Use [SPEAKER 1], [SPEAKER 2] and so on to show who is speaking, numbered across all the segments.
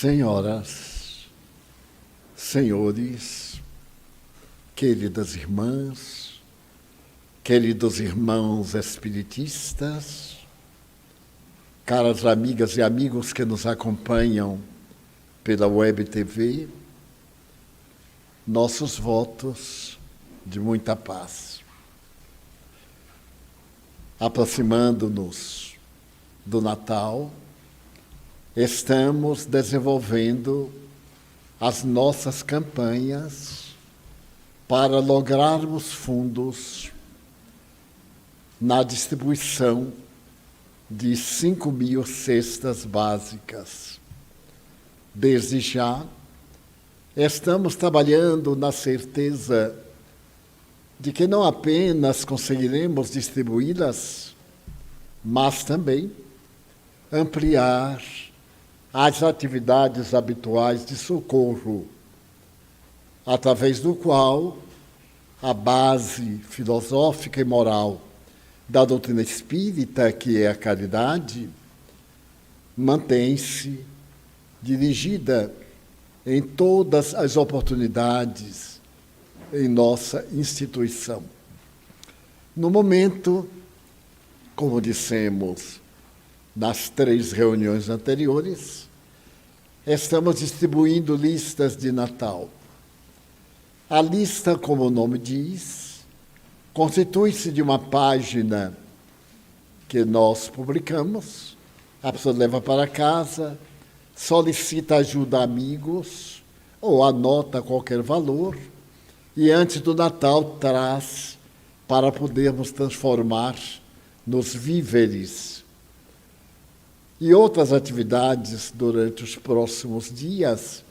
[SPEAKER 1] Senhoras, senhores, queridas irmãs, queridos irmãos espiritistas, caras amigas e amigos que nos acompanham pela Web TV, nossos votos de muita paz. Aproximando-nos do Natal, estamos desenvolvendo as nossas campanhas para lograrmos fundos na distribuição de 5.000 cestas básicas. Desde já, estamos trabalhando na certeza de que não apenas conseguiremos distribuí-las, mas também ampliar as atividades habituais de socorro, através do qual a base filosófica e moral da doutrina espírita, que é a caridade, mantém-se dirigida em todas as oportunidades em nossa instituição. No momento, como dissemos nas 3 reuniões anteriores, estamos distribuindo listas de Natal. A lista, como o nome diz, constitui-se de uma página que nós publicamos, a pessoa leva para casa, solicita ajuda a amigos ou anota qualquer valor e antes do Natal traz para podermos transformar nos víveres. E outras atividades durante os próximos dias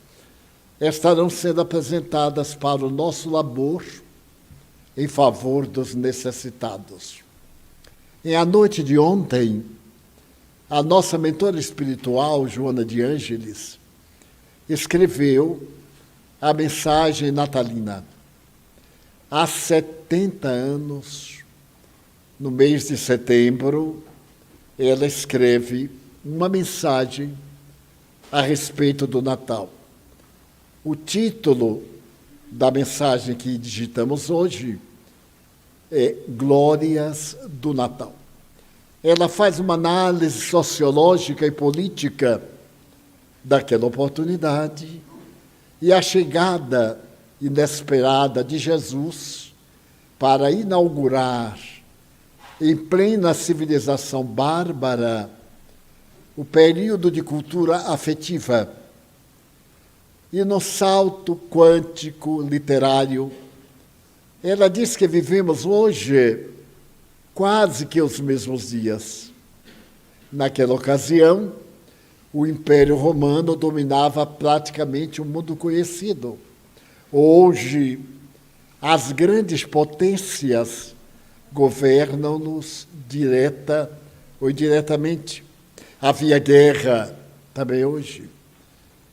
[SPEAKER 1] estarão sendo apresentadas para o nosso labor em favor dos necessitados. E à noite de ontem, a nossa mentora espiritual, Joana de Ângeles, escreveu a mensagem natalina. Há 70 anos, no mês de setembro, ela escreve uma mensagem a respeito do Natal. O título da mensagem que digitamos hoje é Glórias do Natal. Ela faz uma análise sociológica e política daquela oportunidade e a chegada inesperada de Jesus para inaugurar, em plena civilização bárbara, o período de cultura afetiva. E no salto quântico literário, ela diz que vivemos hoje quase que os mesmos dias. Naquela ocasião, o Império Romano dominava praticamente o mundo conhecido. Hoje, as grandes potências governam-nos direta ou indiretamente. Havia guerra também hoje.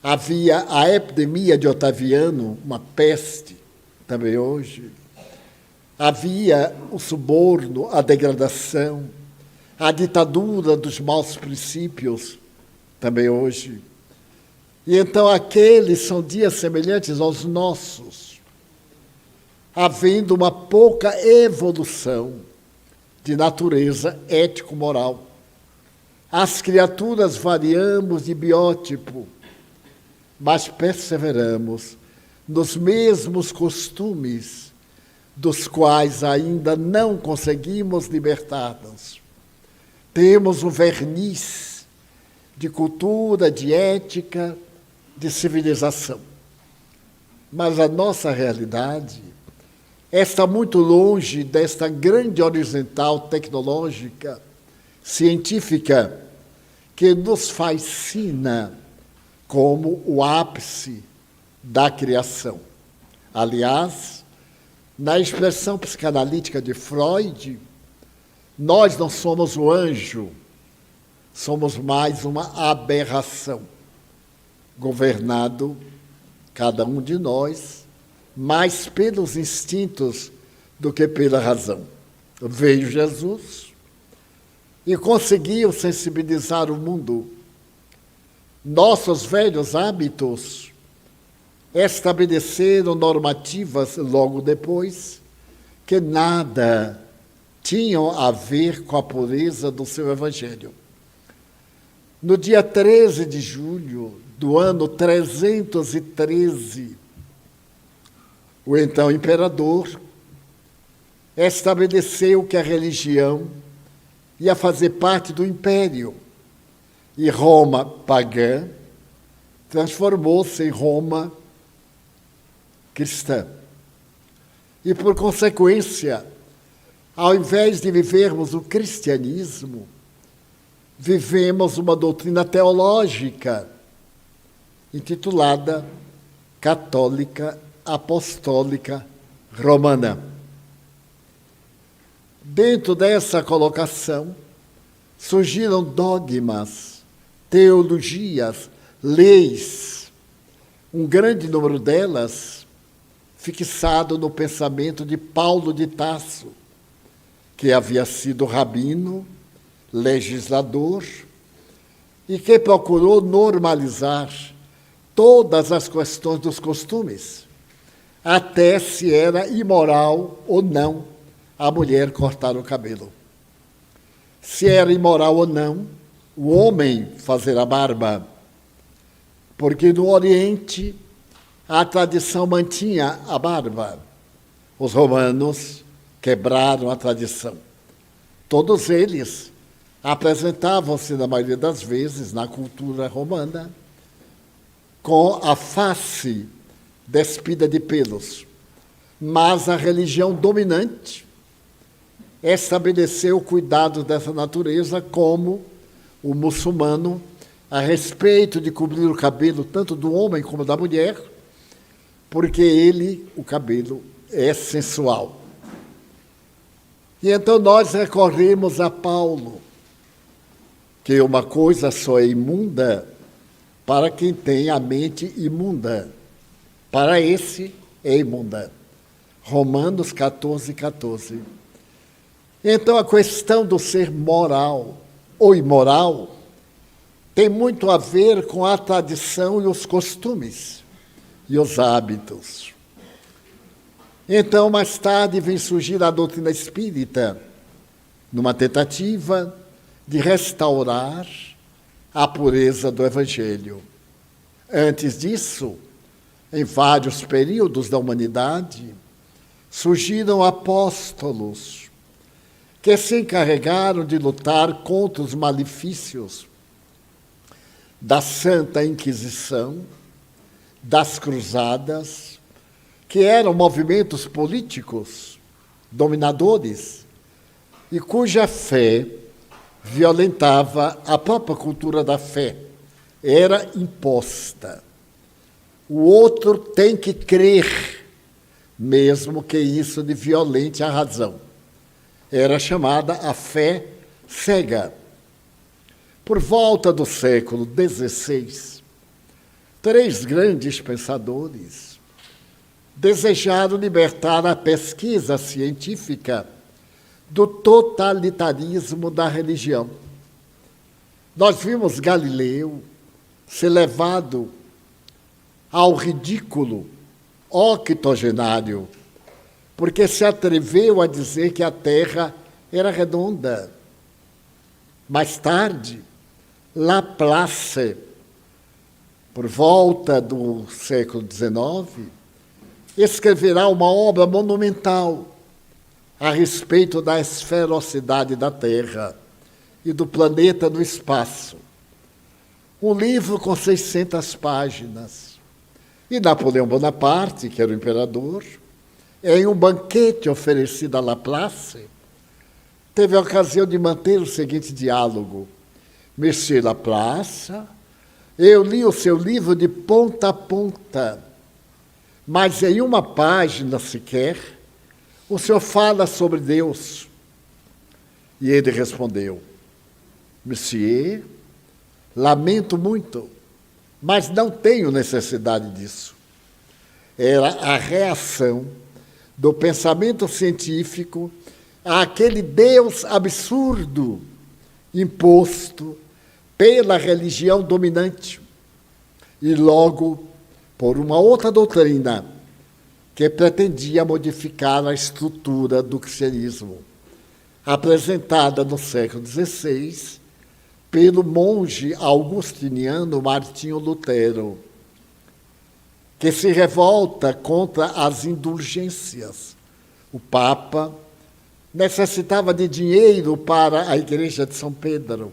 [SPEAKER 1] Havia a epidemia de Otaviano, uma peste, também hoje. Havia o suborno, a degradação, a ditadura dos maus princípios, também hoje. E então aqueles são dias semelhantes aos nossos, havendo uma pouca evolução de natureza ético-moral. As criaturas variamos de biótipo, mas perseveramos nos mesmos costumes dos quais ainda não conseguimos libertar-nos. Temos um verniz de cultura, de ética, de civilização. Mas a nossa realidade está muito longe desta grande horizontal tecnológica, científica, que nos fascina como o ápice da criação. Aliás, na expressão psicanalítica de Freud, nós não somos o anjo, somos mais uma aberração, governado, cada um de nós, mais pelos instintos do que pela razão. Veio Jesus e conseguiu sensibilizar o mundo Nossos velhos hábitos estabeleceram normativas logo depois que nada tinham a ver com a pureza do seu evangelho. No dia 13 de julho do ano 313, o então imperador estabeleceu que a religião ia fazer parte do império, e Roma pagã transformou-se em Roma cristã. E, por consequência, ao invés de vivermos o cristianismo, vivemos uma doutrina teológica intitulada Católica Apostólica Romana. Dentro dessa colocação, surgiram dogmas, teologias, leis, um grande número delas fixado no pensamento de Paulo de Tarso, que havia sido rabino, legislador, e que procurou normalizar todas as questões dos costumes, até se era imoral ou não a mulher cortar o cabelo. Se era imoral ou não o homem fazer a barba, porque no Oriente a tradição mantinha a barba. Os romanos quebraram a tradição. Todos eles apresentavam-se, na maioria das vezes, na cultura romana, com a face despida de pelos. Mas a religião dominante estabeleceu o cuidado dessa natureza, como o muçulmano, a respeito de cobrir o cabelo tanto do homem como da mulher, porque o cabelo, é sensual. E então nós recorremos a Paulo, que uma coisa só é imunda para quem tem a mente imunda. Para esse é imunda. Romanos 14, 14. Então a questão do ser moral ou imoral tem muito a ver com a tradição e os costumes e os hábitos. Então, mais tarde, vem surgir a doutrina espírita, numa tentativa de restaurar a pureza do Evangelho. Antes disso, em vários períodos da humanidade, surgiram apóstolos que se encarregaram de lutar contra os malefícios da Santa Inquisição, das Cruzadas, que eram movimentos políticos dominadores e cuja fé violentava a própria cultura da fé, era imposta. O outro tem que crer, mesmo que isso lhe violente a razão. Era chamada a fé cega. Por volta do século XVI, 3 grandes pensadores desejaram libertar a pesquisa científica do totalitarismo da religião. Nós vimos Galileu ser levado ao ridículo octogenário, porque se atreveu a dizer que a Terra era redonda. Mais tarde, Laplace, por volta do século XIX, escreverá uma obra monumental a respeito da esferosidade da Terra e do planeta no espaço. Um livro com 600 páginas. E Napoleão Bonaparte, que era o imperador, em um banquete oferecido a Laplace, teve a ocasião de manter o seguinte diálogo: Monsieur Laplace, eu li o seu livro de ponta a ponta, mas em uma página sequer o senhor fala sobre Deus. E ele respondeu: Monsieur, lamento muito, mas não tenho necessidade disso. Era a reação do pensamento científico àquele Deus absurdo imposto pela religião dominante. e logo por uma outra doutrina que pretendia modificar a estrutura do cristianismo, apresentada no século XVI pelo monge augustiniano Martinho Lutero, que se revolta contra as indulgências. O Papa necessitava de dinheiro para a Igreja de São Pedro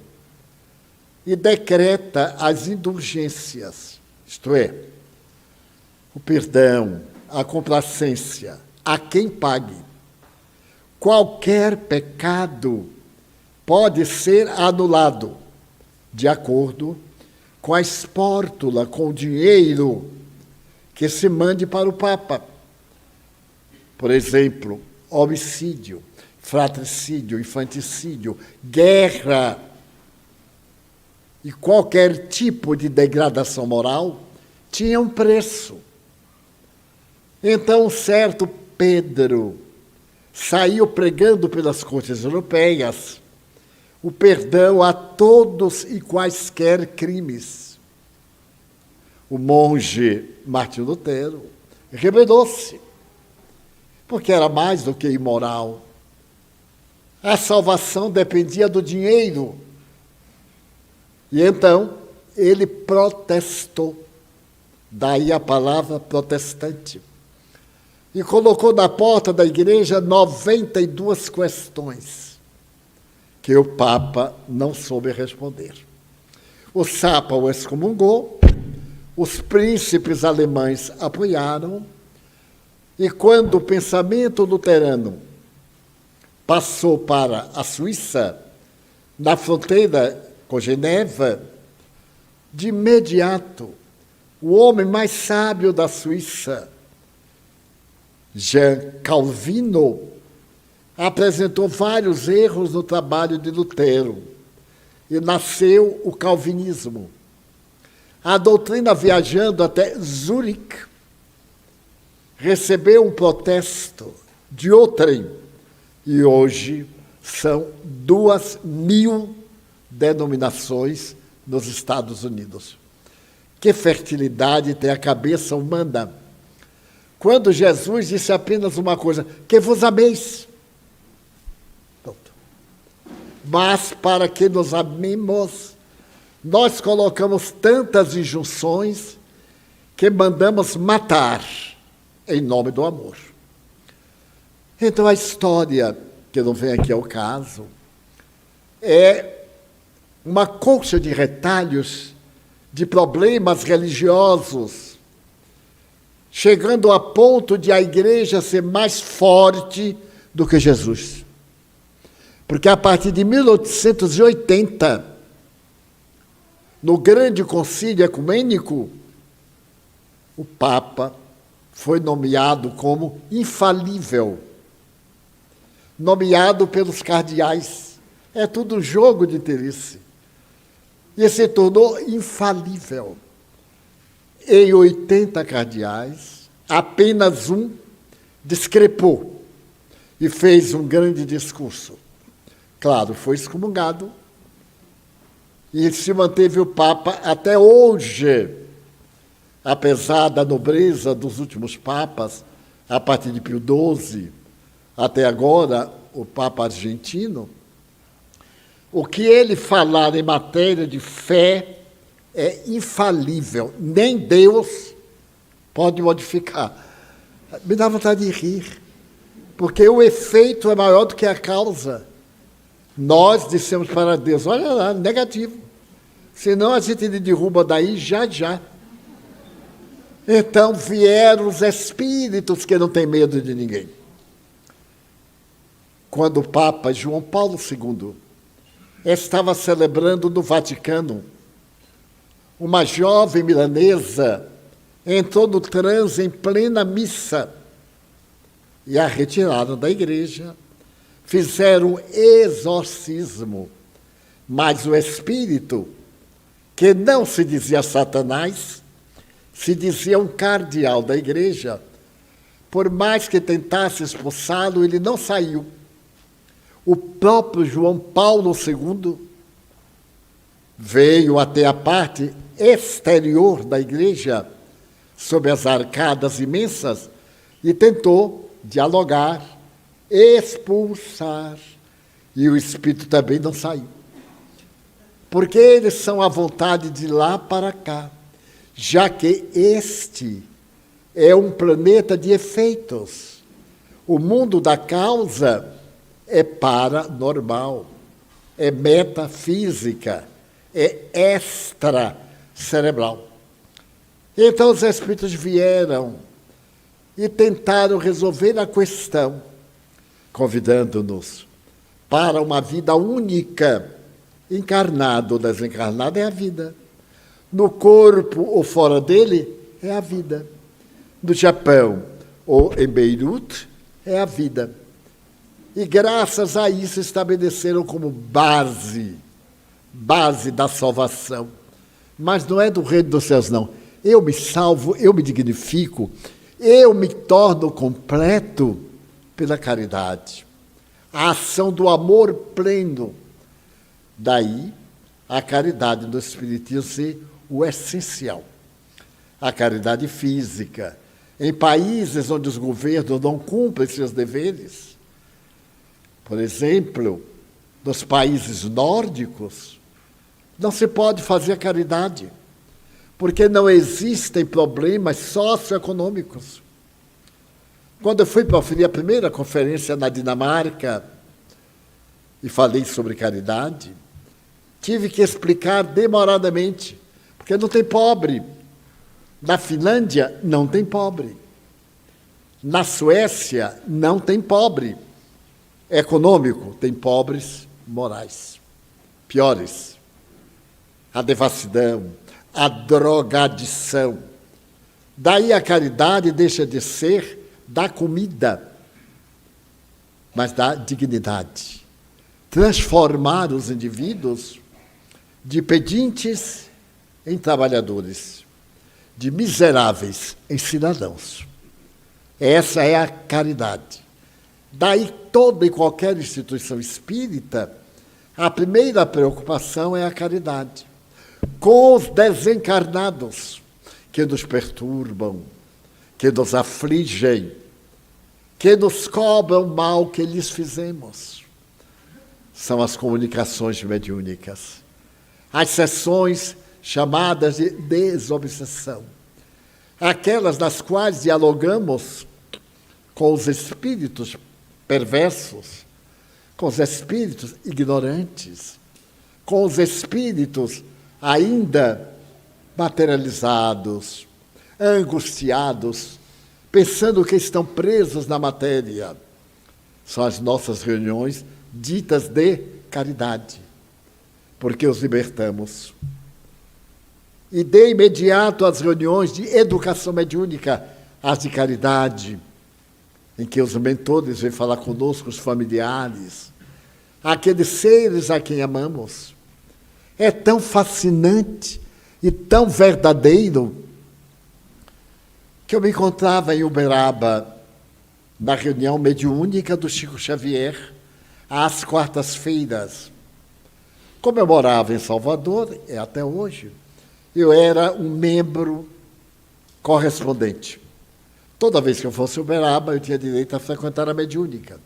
[SPEAKER 1] e decreta as indulgências, isto é, o perdão, a complacência a quem pague. Qualquer pecado pode ser anulado de acordo com a espórtula, com o dinheiro que se mande para o Papa. Por exemplo, homicídio, fratricídio, infanticídio, guerra e qualquer tipo de degradação moral tinha um preço. Então, certo Pedro saiu pregando pelas cortes europeias o perdão a todos e quaisquer crimes. O monge Martinho Lutero rebelou-se, porque era mais do que imoral. A salvação dependia do dinheiro. E então ele protestou, daí a palavra protestante, e colocou na porta da igreja 92 questões que o Papa não soube responder. O Papa o excomungou, os príncipes alemães apoiaram, e quando o pensamento luterano passou para a Suíça, na fronteira com Genebra, de imediato, o homem mais sábio da Suíça, Jean Calvino, apresentou vários erros no trabalho de Lutero e nasceu o calvinismo. A doutrina, viajando até Zurique, recebeu um protesto de outrem e hoje são 2.000 denominações nos Estados Unidos. Que fertilidade tem a cabeça humana! Quando Jesus disse apenas uma coisa, que vos ameis. Pronto. Mas para que nos amemos, nós colocamos tantas injunções que mandamos matar em nome do amor. Então a história, que não vem aqui ao caso, é uma colcha de retalhos de problemas religiosos, chegando a ponto de a igreja ser mais forte do que Jesus. Porque a partir de 1880, no grande concílio ecumênico, o Papa foi nomeado como infalível, nomeado pelos cardeais. É tudo um jogo de interesse. E se tornou infalível. Em 80 cardeais, apenas um discrepou e fez um grande discurso. Claro, foi excomungado e se manteve o Papa até hoje, apesar da nobreza dos últimos papas, a partir de Pio XII, até agora o Papa argentino. O que ele falar em matéria de fé é infalível, nem Deus pode modificar. Me dá vontade de rir, porque o efeito é maior do que a causa. Nós dissemos para Deus, olha lá, negativo, senão a gente lhe derruba daí já. Então vieram os espíritos que não têm medo de ninguém. Quando o Papa João Paulo II estava celebrando no Vaticano, uma jovem milanesa entrou no transe em plena missa e a retiraram da igreja, fizeram exorcismo, mas o espírito, que não se dizia Satanás, se dizia um cardeal da igreja, por mais que tentasse expulsá-lo, ele não saiu. O próprio João Paulo II veio até a parte exterior da igreja, sob as arcadas imensas, e tentou dialogar, expulsar. E o espírito também não saiu. Porque eles são à vontade de lá para cá, já que este é um planeta de efeitos. O mundo da causa é paranormal, é metafísica, é extracerebral. Então os espíritos vieram e tentaram resolver a questão, convidando-nos para uma vida única. Encarnado ou desencarnado é a vida. No corpo ou fora dele é a vida. No Japão ou em Beirute é a vida. E graças a isso estabeleceram como base da salvação. Mas não é do reino dos céus, não. Eu me salvo, eu me dignifico, eu me torno completo pela caridade. A ação do amor pleno. Daí, a caridade do Espiritismo ser o essencial. A caridade física. Em países onde os governos não cumprem seus deveres, por exemplo, nos países nórdicos, não se pode fazer caridade, porque não existem problemas socioeconômicos. Quando eu fui para a primeira conferência na Dinamarca e falei sobre caridade, tive que explicar demoradamente, porque não tem pobre. Na Finlândia, não tem pobre. Na Suécia, não tem pobre econômico, tem pobres morais. Piores. A devassidão, a drogadição. Daí a caridade deixa de ser da comida, mas da dignidade. Transformar os indivíduos de pedintes em trabalhadores, de miseráveis em cidadãos. Essa é a caridade. Daí, toda e qualquer instituição espírita, a primeira preocupação é a caridade. Com os desencarnados que nos perturbam, que nos afligem, que nos cobram o mal que lhes fizemos. São as comunicações mediúnicas. As sessões chamadas de desobsessão. Aquelas nas quais dialogamos com os espíritos perversos, com os espíritos ignorantes, com os espíritos ainda materializados, angustiados, pensando que estão presos na matéria. São as nossas reuniões ditas de caridade, porque os libertamos. E de imediato as reuniões de educação mediúnica, as de caridade, em que os mentores vêm falar conosco, os familiares, aqueles seres a quem amamos. É tão fascinante e tão verdadeiro que eu me encontrava em Uberaba, na reunião mediúnica do Chico Xavier, às quartas-feiras. Como eu morava em Salvador, até hoje, eu era um membro correspondente. Toda vez que eu fosse em Uberaba, eu tinha direito a frequentar a mediúnica.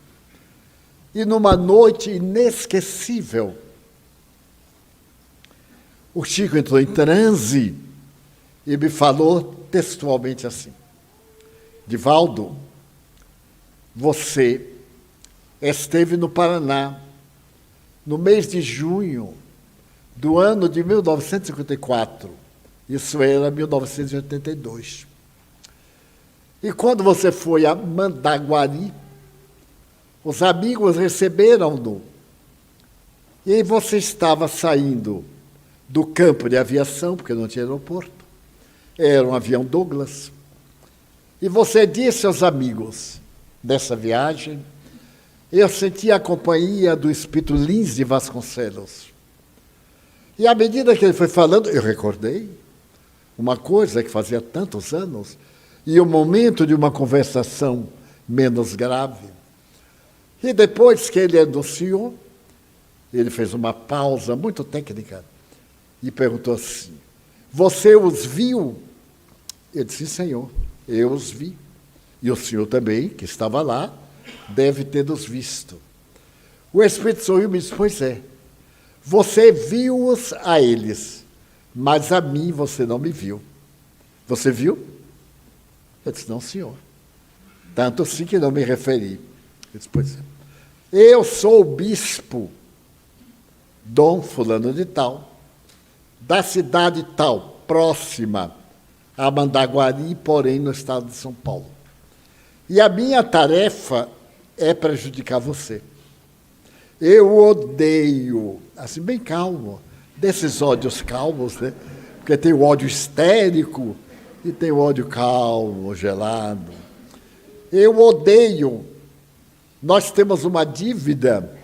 [SPEAKER 1] E numa noite inesquecível, o Chico entrou em transe e me falou textualmente assim: Divaldo, você esteve no Paraná no mês de junho do ano de 1954. Isso era 1982. E quando você foi a Mandaguari, os amigos receberam-no. E você estava saindo do campo de aviação, porque não tinha aeroporto. Era um avião Douglas. E você disse aos amigos dessa viagem: eu senti a companhia do espírito Lins de Vasconcelos. E à medida que ele foi falando, eu recordei uma coisa que fazia tantos anos, e o momento de uma conversação menos grave. E depois que ele anunciou, ele fez uma pausa muito técnica e perguntou assim: você os viu? Eu disse: Senhor, eu os vi. E o senhor também, que estava lá, deve ter-os visto. O Espírito sorriu e me disse: pois é, você viu-os a eles, mas a mim você não me viu. Você viu? Eu disse: não, senhor. Tanto assim que não me referi. Eu disse: pois é. Eu sou o bispo, Dom fulano de tal, da cidade tal, próxima a Mandaguari, porém no estado de São Paulo. E a minha tarefa é prejudicar você. Eu odeio, assim, bem calmo, desses ódios calmos, né? Porque tem o ódio histérico e tem o ódio calmo, gelado. Eu odeio. Nós temos uma dívida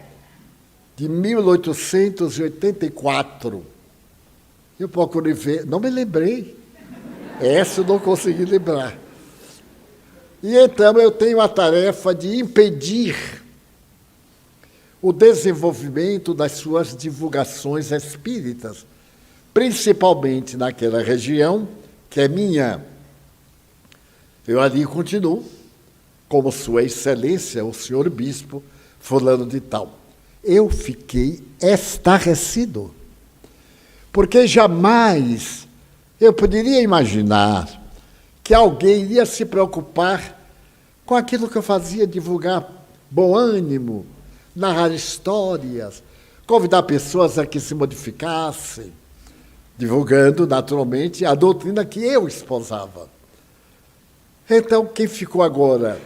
[SPEAKER 1] de 1884. Eu procurei ver, não me lembrei. Essa eu não consegui lembrar. E então eu tenho a tarefa de impedir o desenvolvimento das suas divulgações espíritas, principalmente naquela região que é minha. Eu ali continuo, como Sua Excelência, o senhor bispo, fulano de tal. Eu fiquei estarrecido, porque jamais eu poderia imaginar que alguém iria se preocupar com aquilo que eu fazia, divulgar bom ânimo, narrar histórias, convidar pessoas a que se modificassem, divulgando, naturalmente, a doutrina que eu esposava. Então, quem ficou agora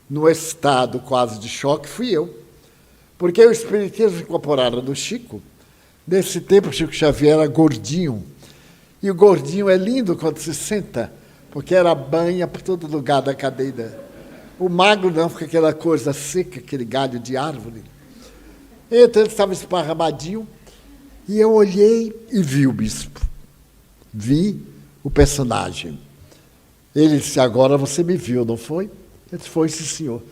[SPEAKER 1] no estado quase de choque fui eu, porque o espiritismo incorporado do Chico, nesse tempo o Chico Xavier era gordinho, e o gordinho é lindo quando se senta, porque era banha por todo lugar da cadeira. O magro não, fica aquela coisa seca, aquele galho de árvore. Então ele estava esparramadinho, e eu olhei e vi o bispo. Vi o personagem. Ele disse: agora você me viu, não foi? Eu disse: foi, sim, senhor.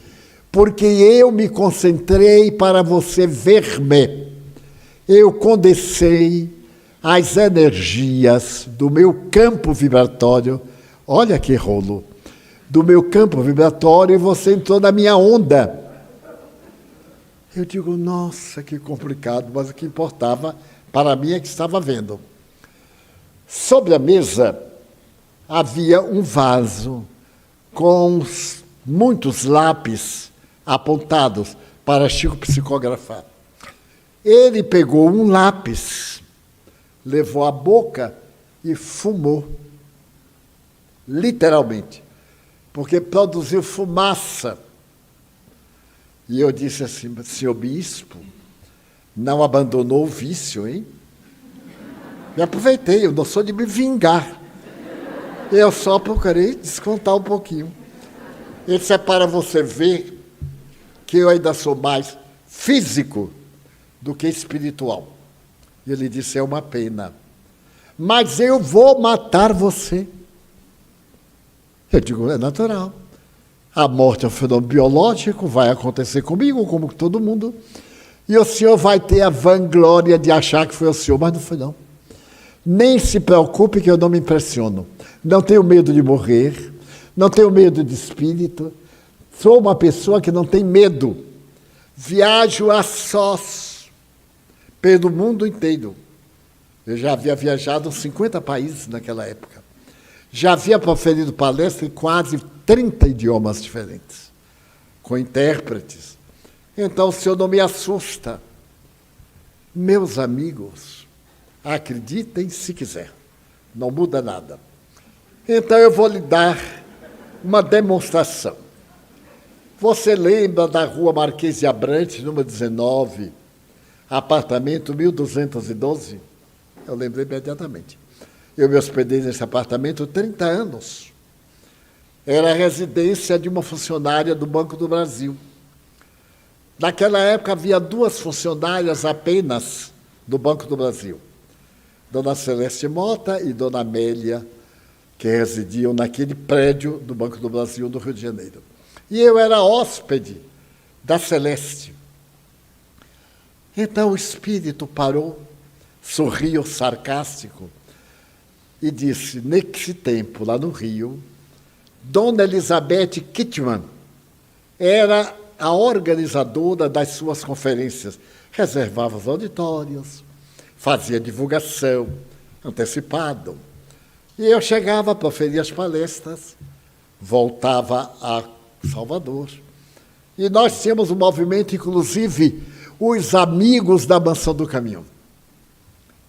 [SPEAKER 1] Porque eu me concentrei para você ver-me. Eu condensei as energias do meu campo vibratório. Olha que rolo! Do meu campo vibratório, e você entrou na minha onda. Eu digo: nossa, que complicado, mas o que importava para mim é que estava vendo. Sobre a mesa havia um vaso com muitos lápis apontados para Chico psicografar. Ele pegou um lápis, levou à boca e fumou, literalmente, porque produziu fumaça. E eu disse assim: senhor bispo, não abandonou o vício, hein? Me aproveitei, eu não sou de me vingar. Eu só procurei descontar um pouquinho. Isso é para você ver que eu ainda sou mais físico do que espiritual. E ele disse: é uma pena, mas eu vou matar você. Eu digo: é natural. A morte é um fenômeno biológico, vai acontecer comigo, como com todo mundo, e o senhor vai ter a vanglória de achar que foi o senhor, mas não foi, não. Nem se preocupe que eu não me impressiono. Não tenho medo de morrer, não tenho medo de espírito, sou uma pessoa que não tem medo. Viajo a sós pelo mundo inteiro. Eu já havia viajado em 50 países naquela época. Já havia proferido palestra em quase 30 idiomas diferentes, com intérpretes. Então, o senhor não me assusta. Meus amigos, acreditem se quiser, não muda nada. Então, eu vou lhe dar uma demonstração. Você lembra da rua Marquês de Abrantes, número 19, apartamento 1212? Eu lembrei imediatamente. Eu me hospedei nesse apartamento 30 anos. Era a residência de uma funcionária do Banco do Brasil. Naquela época havia 2 funcionárias apenas do Banco do Brasil. Dona Celeste Mota e Dona Amélia, que residiam naquele prédio do Banco do Brasil, do Rio de Janeiro. E eu era hóspede da Celeste. Então o espírito parou sorriu sarcástico e disse, nesse tempo, lá no Rio, Dona Elizabeth Kittmann era a organizadora das suas conferências. Reservava os auditórios, fazia divulgação, antecipado. E eu chegava, proferia as palestras, voltava a Salvador. E nós tínhamos um movimento, inclusive, os amigos da Mansão do Caminho,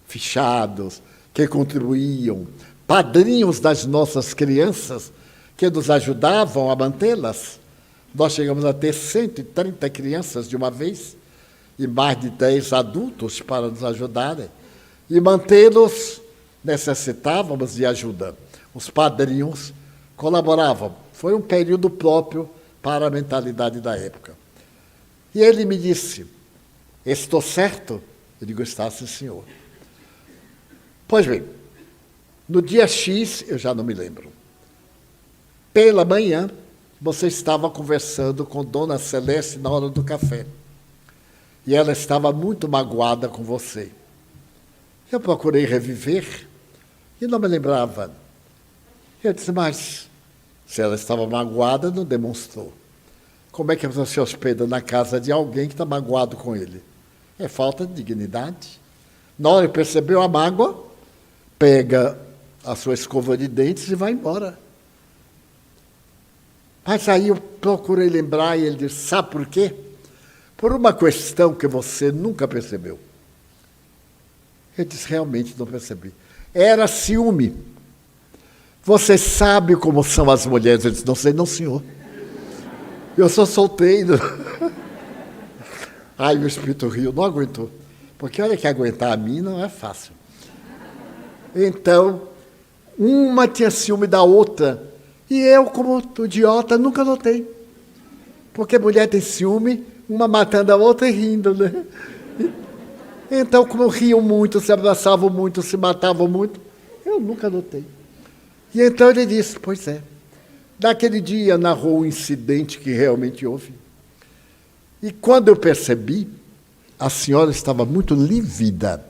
[SPEAKER 1] fichados, que contribuíam, padrinhos das nossas crianças, que nos ajudavam a mantê-las. Nós chegamos a ter 130 crianças de uma vez e mais de 10 adultos para nos ajudarem. E mantê-los necessitávamos de ajuda. Os padrinhos colaboravam. Foi um período próprio para a mentalidade da época. E ele me disse, estou certo? Eu digo, está, sim, senhor. Pois bem, no dia X, eu já não me lembro, pela manhã, você estava conversando com Dona Celeste na hora do café. E ela estava muito magoada com você. Eu procurei reviver e não me lembrava. Eu disse, mas se ela estava magoada, não demonstrou. Como é que você se hospeda na casa de alguém que está magoado com ele? É falta de dignidade. Na hora que percebeu a mágoa, pega a sua escova de dentes e vai embora. Mas aí eu procurei lembrar e ele disse, sabe por quê? Por uma questão que você nunca percebeu. Eu disse, realmente não percebi. Era ciúme. Você sabe como são as mulheres? Eu disse, não sei não, senhor. Eu sou solteiro. Ai, o espírito riu, não aguentou. Porque olha que aguentar a mim não é fácil. Então, uma tinha ciúme da outra. E eu, como idiota, nunca notei. Porque mulher tem ciúme, uma matando a outra e rindo, né? Então, como riam muito, se abraçavam muito, se matavam muito, eu nunca notei. E então ele disse, pois é. Naquele dia narrou o incidente que realmente houve. E quando eu percebi, a senhora estava muito lívida,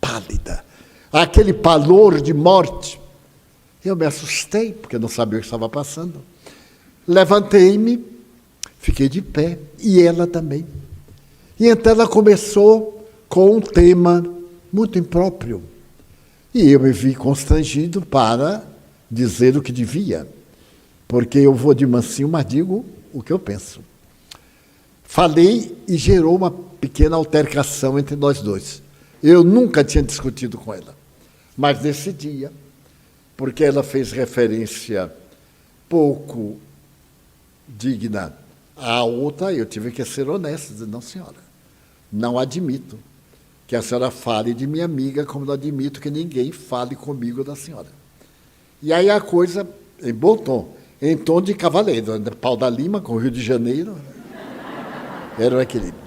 [SPEAKER 1] pálida. Aquele pavor de morte. Eu me assustei, porque não sabia o que estava passando. Levantei-me, fiquei de pé, e ela também. E então ela começou com um tema muito impróprio. E eu me vi constrangido para dizer o que devia, porque eu vou de mansinho, mas digo o que eu penso. Falei e gerou uma pequena altercação entre nós dois. Eu nunca tinha discutido com ela, mas nesse dia, porque ela fez referência pouco digna à outra, eu tive que ser honesto, dizer, não, senhora, não admito que a senhora fale de minha amiga, como não admito que ninguém fale comigo da senhora. E aí a coisa, em bom tom, em tom de cavaleiro, Pau da Lima com o Rio de Janeiro, era um equilíbrio.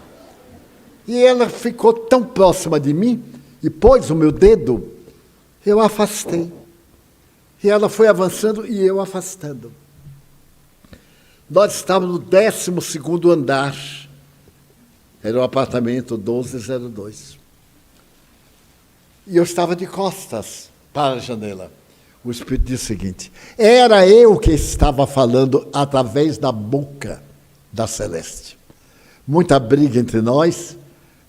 [SPEAKER 1] E ela ficou tão próxima de mim, e pôs o meu dedo, eu afastei. E ela foi avançando e eu afastando. Nós estávamos no 12º andar, era o apartamento 1202. E eu estava de costas para a janela. O Espírito disse o seguinte, era eu que estava falando através da boca da Celeste. Muita briga entre nós,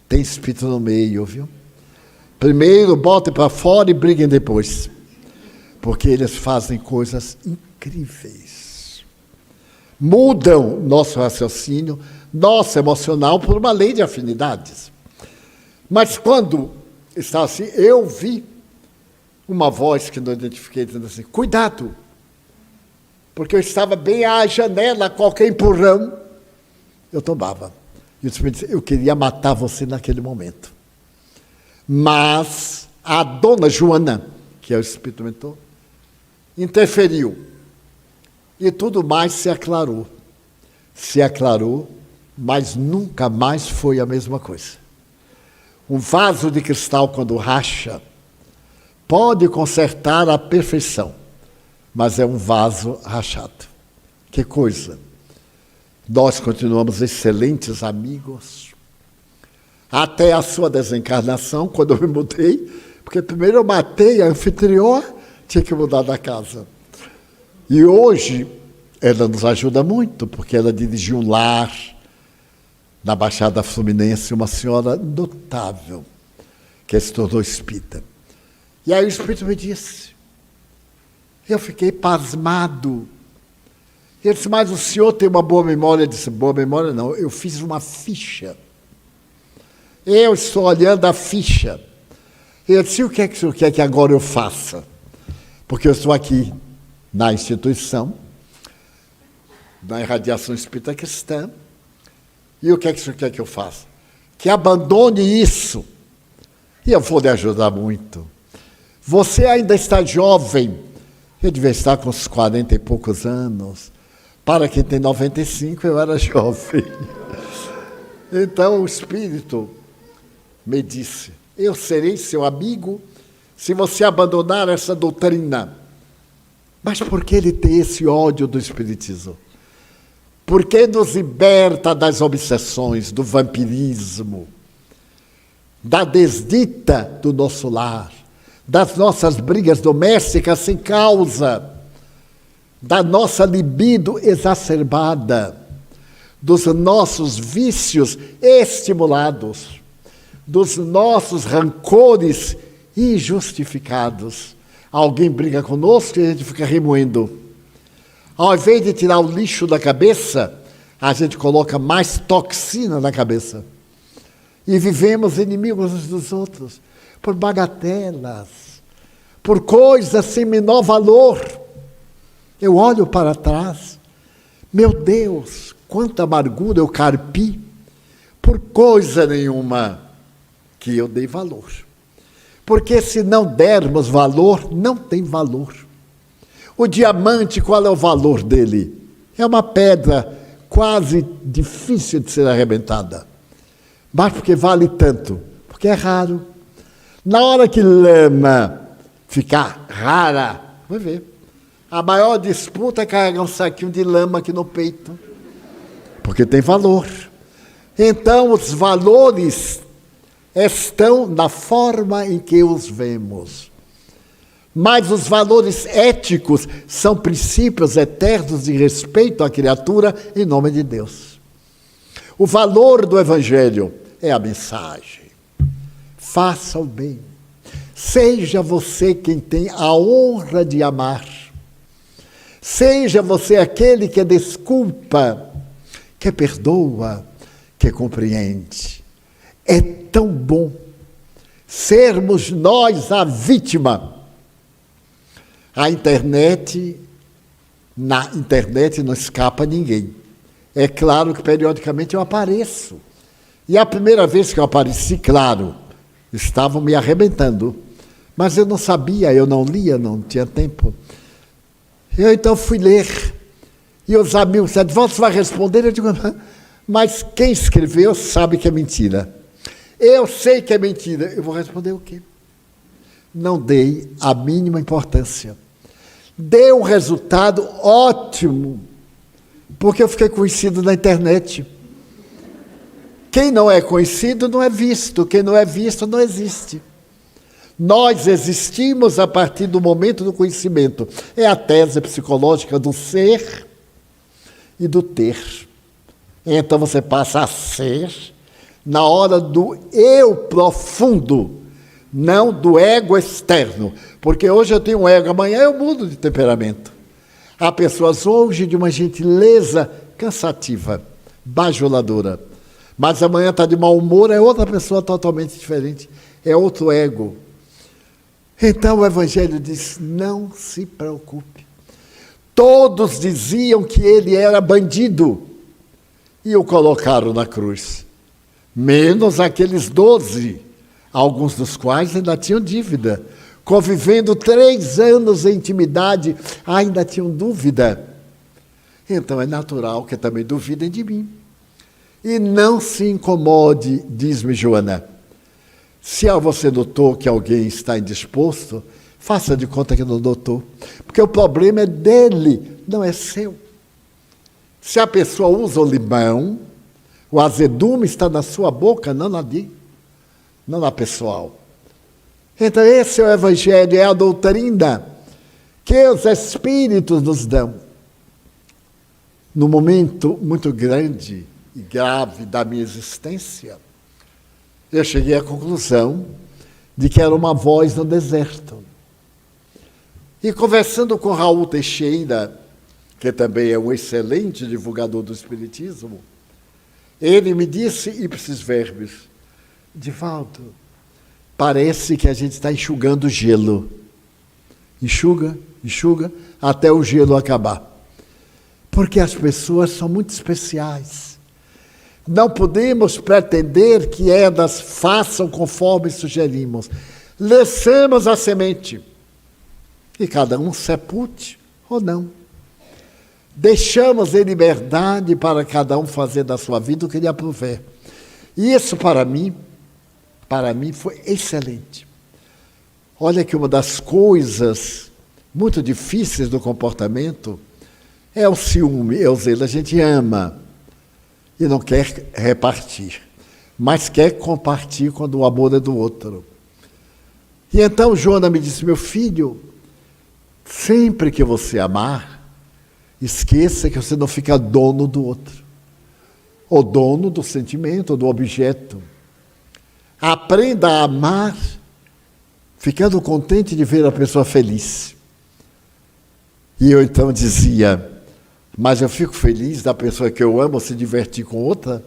[SPEAKER 1] tem Espírito no meio, viu? Primeiro botem para fora e briguem depois. Porque eles fazem coisas incríveis. Mudam nosso raciocínio, nosso emocional, por uma lei de afinidades. Mas quando estava assim, eu vi uma voz que não identifiquei, dizendo assim, cuidado, porque eu estava bem à janela, qualquer empurrão, eu tomava. E o Espírito disse, eu queria matar você naquele momento. Mas a dona Joana, que é o Espírito mentor, interferiu. E tudo mais se aclarou. Se aclarou, mas nunca mais foi a mesma coisa. Um vaso de cristal, quando racha, pode consertar à perfeição, mas é um vaso rachado. Que coisa! Nós continuamos excelentes amigos. até a sua desencarnação, quando eu me mudei, porque primeiro eu matei a anfitriã, tinha que mudar da casa. E hoje ela nos ajuda muito, porque ela dirigiu um lar na Baixada Fluminense, uma senhora notável, que se tornou espírita. E aí o espírito me disse, eu fiquei pasmado. Ele disse, mas o senhor tem uma boa memória? Eu disse, boa memória não, eu fiz uma ficha. Eu estou olhando a ficha. Ele disse, o que é que o senhor quer que agora eu faça? Porque eu estou aqui na instituição, na irradiação espírita cristã, e o que é que o senhor quer que eu faça? Que abandone isso. E eu vou lhe ajudar muito. Você ainda está jovem. Eu devia estar com uns 40 e poucos anos. Para quem tem 95, eu era jovem. Então o Espírito me disse, eu serei seu amigo se você abandonar essa doutrina. Mas por que ele tem esse ódio do Espiritismo? Porque nos liberta das obsessões, do vampirismo, da desdita do nosso lar, das nossas brigas domésticas sem causa, da nossa libido exacerbada, dos nossos vícios estimulados, dos nossos rancores injustificados. Alguém briga conosco e a gente fica remoendo. Ao invés de tirar o lixo da cabeça, a gente coloca mais toxina na cabeça. E vivemos inimigos uns dos outros, por bagatelas, por coisas sem menor valor. Eu olho para trás, meu Deus, quanta amargura eu carpi, por coisa nenhuma que eu dei valor. Porque se não dermos valor, não tem valor. O diamante, qual é o valor dele? É uma pedra quase difícil de ser arrebentada. Mas porque vale tanto? Porque é raro. Na hora que lama ficar rara, vai ver. A maior disputa é carregar um saquinho de lama aqui no peito. Porque tem valor. Então, os valores estão na forma em que os vemos. Mas os valores éticos são princípios eternos de respeito à criatura em nome de Deus. O valor do Evangelho é a mensagem. Faça o bem. Seja você quem tem a honra de amar. Seja você aquele que desculpa, que perdoa, que compreende. É tão bom sermos nós a vítima. Na internet não escapa ninguém. É claro que periodicamente eu apareço. E a primeira vez que eu apareci, claro, estavam me arrebentando. Mas eu não sabia, eu não lia, não tinha tempo. Eu então fui ler. E os amigos disseram, você vai responder? Eu digo, mas quem escreveu sabe que é mentira. Eu sei que é mentira. Eu vou responder o quê? Não dei a mínima importância. Deu um resultado ótimo, porque eu fiquei conhecido na internet. Quem não é conhecido não é visto, quem não é visto não existe. Nós existimos a partir do momento do conhecimento. É a tese psicológica do ser e do ter. Então você passa a ser na hora do eu profundo, não do ego externo. Porque hoje eu tenho um ego, amanhã eu mudo de temperamento. Há pessoas hoje de uma gentileza cansativa, bajuladora. Mas amanhã está de mau humor, é outra pessoa totalmente diferente. É outro ego. Então o Evangelho diz, não se preocupe. Todos diziam que ele era bandido e o colocaram na cruz. Menos aqueles 12, alguns dos quais ainda tinham dívida. Convivendo 3 anos em intimidade, ainda tinham dúvida. Então é natural que também duvidem de mim. E não se incomode, diz-me Joana. Se você notou que alguém está indisposto, faça de conta que não notou. Porque o problema é dele, não é seu. Se a pessoa usa o limão, o azedume está na sua boca, não na dele. não na pessoal. Então esse é o Evangelho, é a doutrina que os Espíritos nos dão. No momento muito grande e grave da minha existência, eu cheguei à conclusão de que era uma voz no deserto. E conversando com Raul Teixeira, que também é um excelente divulgador do Espiritismo, ele me disse, ipsis verbis, Divaldo, parece que a gente está enxugando gelo. Enxuga, enxuga, até o gelo acabar. Porque as pessoas são muito especiais. Não podemos pretender que elas façam conforme sugerimos. Lançamos a semente. E cada um sepulte ou não. Deixamos em liberdade para cada um fazer da sua vida o que lhe aprouver. E isso para mim foi excelente. Olha que uma das coisas muito difíceis do comportamento é o ciúme, é o zelo. A gente ama e não quer repartir, mas quer compartilhar quando o amor é do outro. E então Joana me disse, meu filho, sempre que você amar, esqueça que você não fica dono do outro, ou dono do sentimento, ou do objeto. Aprenda a amar, ficando contente de ver a pessoa feliz. E eu então dizia, mas eu fico feliz da pessoa que eu amo se divertir com outra?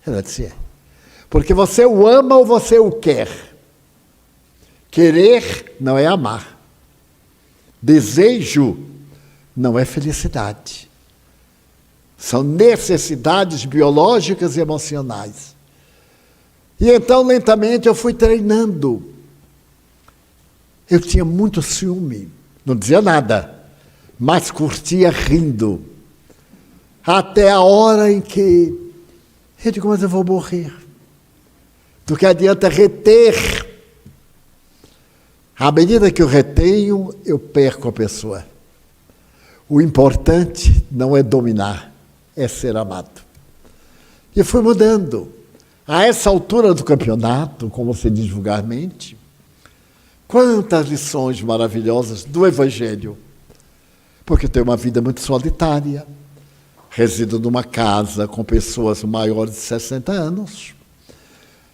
[SPEAKER 1] Ela disse, porque você o ama ou você o quer? Querer não é amar. Desejo não é felicidade. São necessidades biológicas e emocionais. E então, lentamente, eu fui treinando. Eu tinha muito ciúme, não dizia nada, mas curtia rindo. Até a hora em que eu digo, mas eu vou morrer. Do que adianta reter. À medida que eu retenho, eu perco a pessoa. O importante não é dominar, é ser amado. E fui mudando. A essa altura do campeonato, como se diz vulgarmente, quantas lições maravilhosas do Evangelho. Porque eu tenho uma vida muito solitária, resido numa casa com pessoas maiores de 60 anos.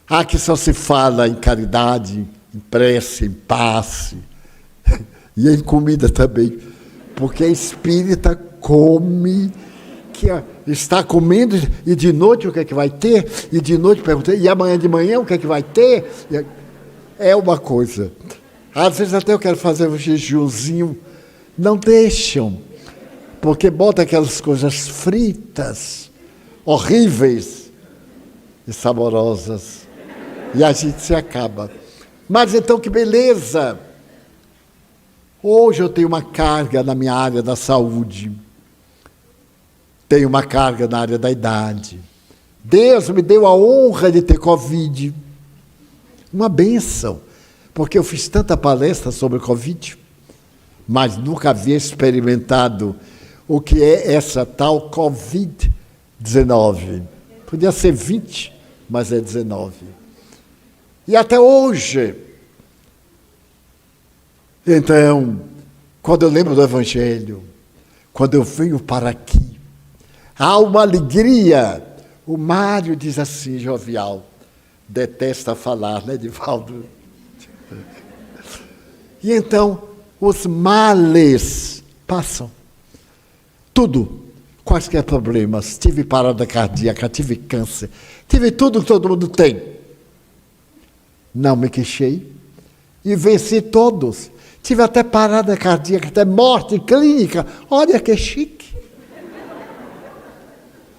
[SPEAKER 1] Aqui só se fala em caridade, em prece, em passe, e em comida também. Porque a espírita come, que está comendo, e de noite o que é que vai ter? E de noite pergunta, e amanhã de manhã o que é que vai ter? É uma coisa. Às vezes até eu quero fazer um jejumzinho, não deixam, porque bota aquelas coisas fritas, horríveis e saborosas, e a gente se acaba. Mas então que beleza! Hoje eu tenho uma carga na minha área da saúde, tenho uma carga na área da idade. Deus me deu a honra de ter Covid, uma bênção, porque eu fiz tanta palestra sobre Covid, mas nunca havia experimentado o que é essa tal Covid-19. Podia ser 20, mas é 19. E até hoje. Então, quando eu lembro do Evangelho, quando eu venho para aqui, há uma alegria. O Mário diz assim, jovial, detesta falar, né, Divaldo? E então, os males passam. Tudo, quaisquer problemas. Tive parada cardíaca, tive câncer, tive tudo que todo mundo tem. Não me queixei e venci todos. Tive até parada cardíaca, até morte clínica. Olha que chique.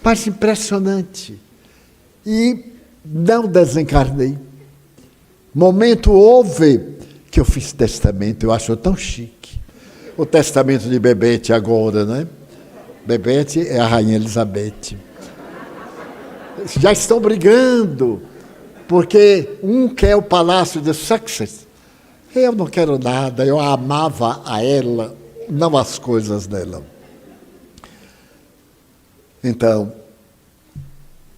[SPEAKER 1] Mas impressionante. E não desencarnei. Momento houve que eu fiz testamento, eu acho tão chique. O testamento de Bebete agora, né? Bebete é a Rainha Elizabeth. Já estão brigando, porque um quer o palácio de Sussex. Eu não quero nada, eu amava a ela, não as coisas dela. Então,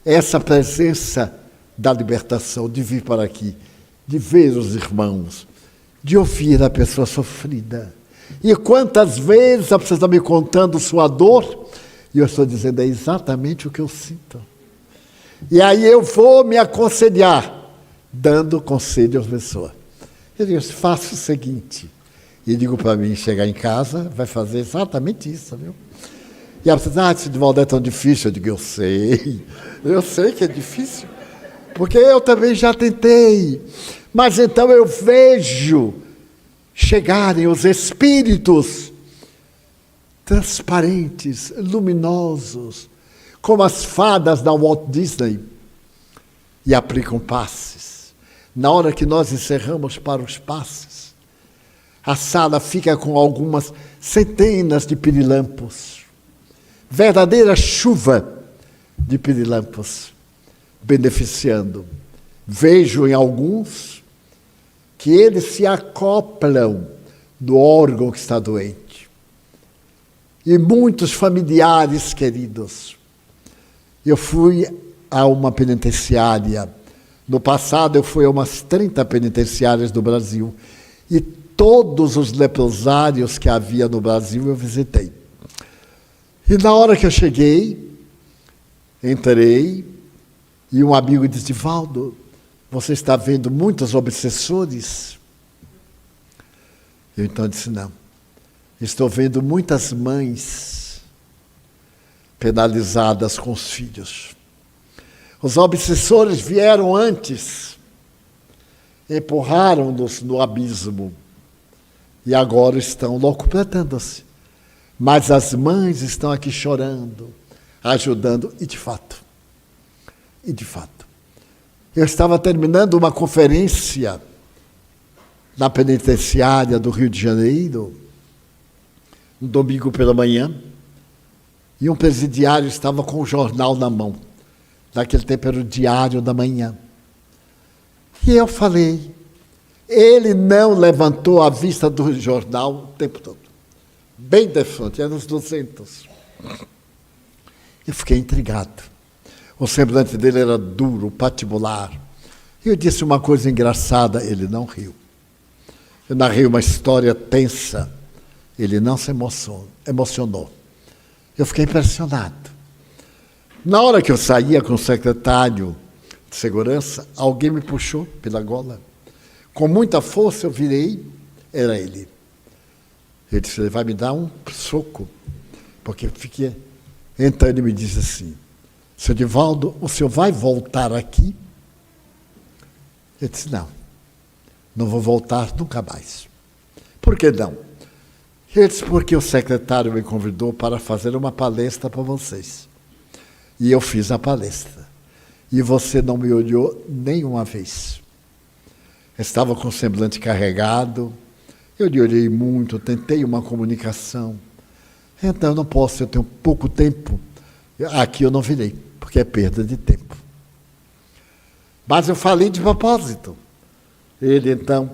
[SPEAKER 1] essa presença da libertação, de vir para aqui, de ver os irmãos, de ouvir a pessoa sofrida. E quantas vezes a pessoa está me contando sua dor, e eu estou dizendo, é exatamente o que eu sinto. E aí eu vou me aconselhar, dando conselho às pessoas. Eu digo, faça o seguinte. E digo para mim, chegar em casa, vai fazer exatamente isso, viu? E a pessoa diz, esse Divaldo é tão difícil. Eu digo, eu sei que é difícil, porque eu também já tentei. Mas então eu vejo chegarem os espíritos transparentes, luminosos, como as fadas da Walt Disney, e aplicam passes. Na hora que nós encerramos para os passes, a sala fica com algumas centenas de pirilampos, verdadeira chuva de pirilampos, beneficiando. Vejo em alguns que eles se acoplam do órgão que está doente. E muitos familiares queridos. Eu fui a uma penitenciária. No passado, eu fui a umas 30 penitenciárias do Brasil. E todos os leprosários que havia no Brasil eu visitei. E na hora que eu cheguei, entrei, e um amigo disse, Divaldo, você está vendo muitos obsessores? Eu então disse, não. Estou vendo muitas mães penalizadas com os filhos. Os obsessores vieram antes, empurraram-nos no abismo e agora estão locupletando-se. Mas as mães estão aqui chorando, ajudando, e de fato, eu estava terminando uma conferência na penitenciária do Rio de Janeiro, um domingo pela manhã, e um presidiário estava com o jornal na mão. Naquele tempo era o Diário da Manhã. E eu falei, ele não levantou a vista do jornal o tempo todo. Bem de frente, eram uns 200. Eu fiquei intrigado. O semblante dele era duro, patibular. Eu disse uma coisa engraçada, ele não riu. Eu narrei uma história tensa, ele não se emocionou. Eu fiquei impressionado. Na hora que eu saía com o secretário de segurança, alguém me puxou pela gola. Com muita força eu virei, era ele. Ele disse, ele vai me dar um soco, porque eu fiquei... Então ele me disse assim, seu Divaldo, o senhor vai voltar aqui? Eu disse, não vou voltar nunca mais. Por que não? Ele disse, porque o secretário me convidou para fazer uma palestra para vocês. E eu fiz a palestra. E você não me olhou nenhuma vez. Estava com o semblante carregado, eu lhe olhei muito, tentei uma comunicação. Então, eu não posso, eu tenho pouco tempo. Aqui eu não virei, porque é perda de tempo. Mas eu falei de propósito. Ele, então,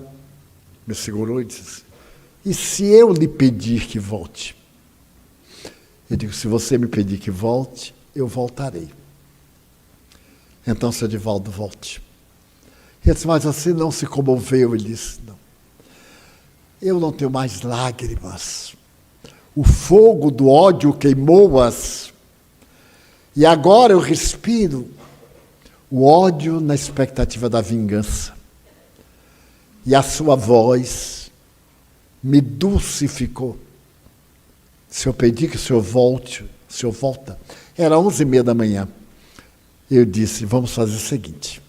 [SPEAKER 1] me segurou e disse, e se eu lhe pedir que volte? Eu digo, se você me pedir que volte, eu voltarei. Então, seu Divaldo, volte. Ele disse, mas você não se comoveu? Ele disse, não. Eu não tenho mais lágrimas. O fogo do ódio queimou-as. E agora eu respiro o ódio na expectativa da vingança. E a sua voz me dulcificou. Se eu pedir que o senhor volte, o senhor volta. Era 11h30 da manhã. Eu disse, vamos fazer o seguinte.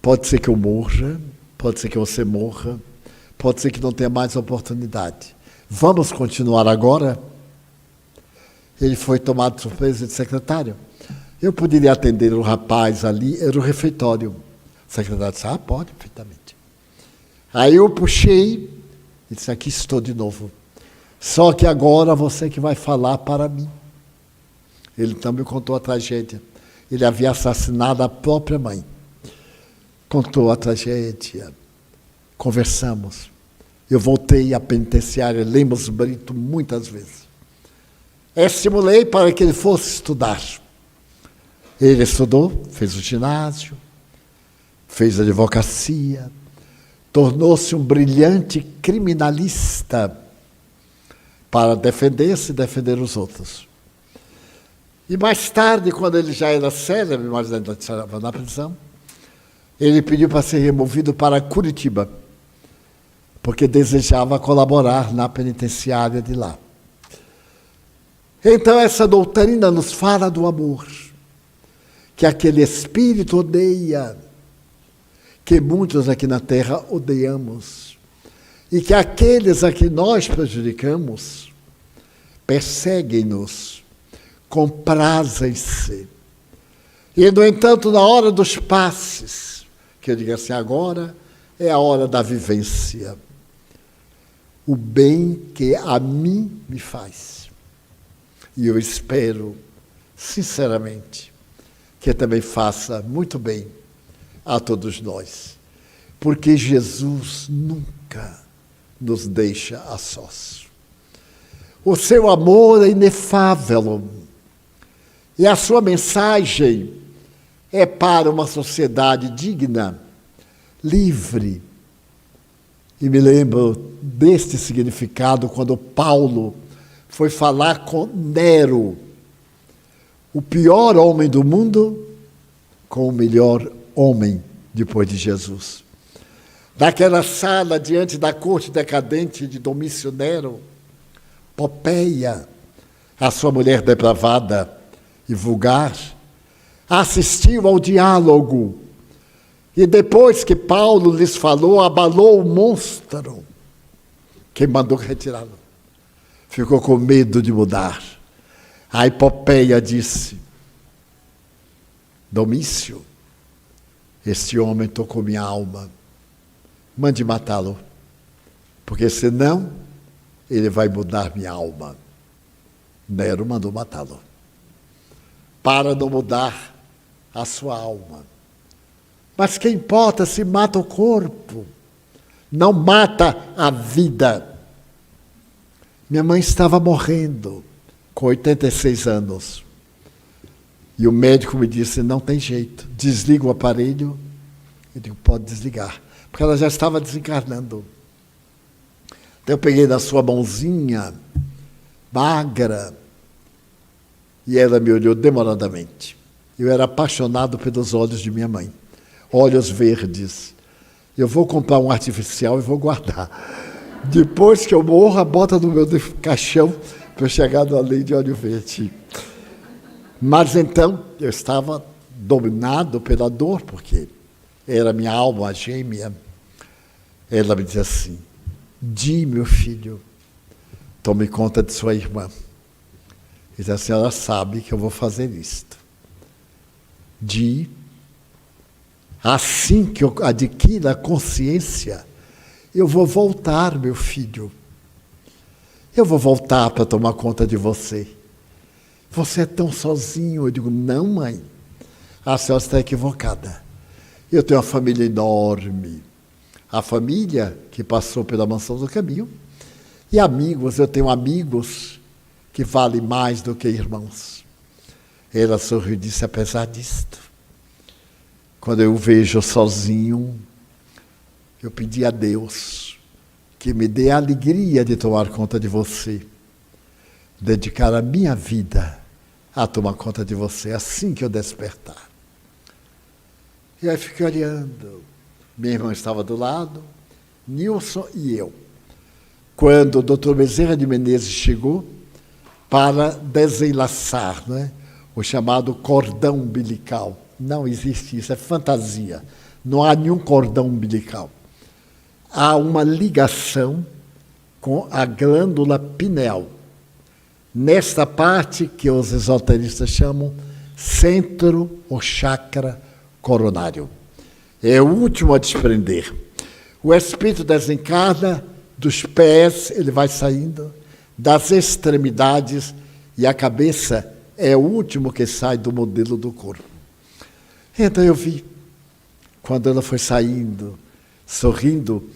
[SPEAKER 1] Pode ser que eu morra, pode ser que você morra, pode ser que não tenha mais oportunidade. Vamos continuar agora? Ele foi tomado de surpresa de secretário. Eu poderia atender o rapaz ali, era o refeitório. O secretário disse, pode, perfeitamente. Aí eu puxei e disse, aqui estou de novo. Só que agora você que vai falar para mim. Ele então me contou a tragédia. Ele havia assassinado a própria mãe. Contou a tragédia. Conversamos. Eu voltei à penitenciária Lemos Brito muitas vezes. Estimulei para que ele fosse estudar. Ele estudou, fez o ginásio, fez advocacia, tornou-se um brilhante criminalista para defender-se e defender os outros. E mais tarde, quando ele já era célebre, mas ainda estava na prisão, ele pediu para ser removido para Curitiba, porque desejava colaborar na penitenciária de lá. Então, essa doutrina nos fala do amor, que aquele espírito odeia, que muitos aqui na Terra odiamos, e que aqueles a que nós prejudicamos perseguem-nos, comprazem-se. E, no entanto, na hora dos passes, que eu digo assim, agora é a hora da vivência. O bem que a mim me faz. E eu espero, sinceramente, que também faça muito bem a todos nós. Porque Jesus nunca nos deixa a sós. O seu amor é inefável. E a sua mensagem é para uma sociedade digna, livre. E me lembro deste significado quando Paulo foi falar com Nero, o pior homem do mundo, com o melhor homem depois de Jesus. Naquela sala, diante da corte decadente de Domício Nero, Popeia, a sua mulher depravada e vulgar, assistiu ao diálogo. E depois que Paulo lhes falou, abalou o monstro, que mandou retirá-lo. Ficou com medo de mudar. A Popeia disse: Domício, este homem tocou minha alma. Mande matá-lo, porque senão ele vai mudar minha alma. Nero mandou matá-lo, para não mudar a sua alma. Mas que importa se mata o corpo, não mata a vida. Minha mãe estava morrendo, com 86 anos. E o médico me disse, não tem jeito, desliga o aparelho. Eu digo, pode desligar, porque ela já estava desencarnando. Então eu peguei na sua mãozinha, magra, e ela me olhou demoradamente. Eu era apaixonado pelos olhos de minha mãe, olhos verdes. Eu vou comprar um artificial e vou guardar. Depois que eu morra, bota no meu caixão para eu chegar no além de olho verde. Mas então, eu estava dominado pela dor, porque era minha alma gêmea. Ela me dizia assim, Di, meu filho, tome conta de sua irmã. E a senhora sabe que eu vou fazer isto. Di, assim que eu adquira a consciência, eu vou voltar, meu filho. Eu vou voltar para tomar conta de você. Você é tão sozinho. Eu digo, não, mãe. A senhora está equivocada. Eu tenho uma família enorme. A família que passou pela Mansão do Caminho. E amigos, eu tenho amigos que valem mais do que irmãos. Ela sorriu e disse, apesar disto, quando eu o vejo sozinho, eu pedi a Deus que me dê a alegria de tomar conta de você, dedicar a minha vida a tomar conta de você, assim que eu despertar. E aí fiquei olhando. Minha irmã estava do lado, Nilson e eu. Quando o doutor Bezerra de Menezes chegou para desenlaçar, né, o chamado cordão umbilical. Não existe isso, é fantasia. Não há nenhum cordão umbilical. Há uma ligação com a glândula pineal. Nesta parte que os esoteristas chamam centro ou chakra coronário. É o último a desprender. O espírito desencarna, dos pés ele vai saindo, das extremidades, e a cabeça é o último que sai do modelo do corpo. Então eu vi, quando ela foi saindo, sorrindo,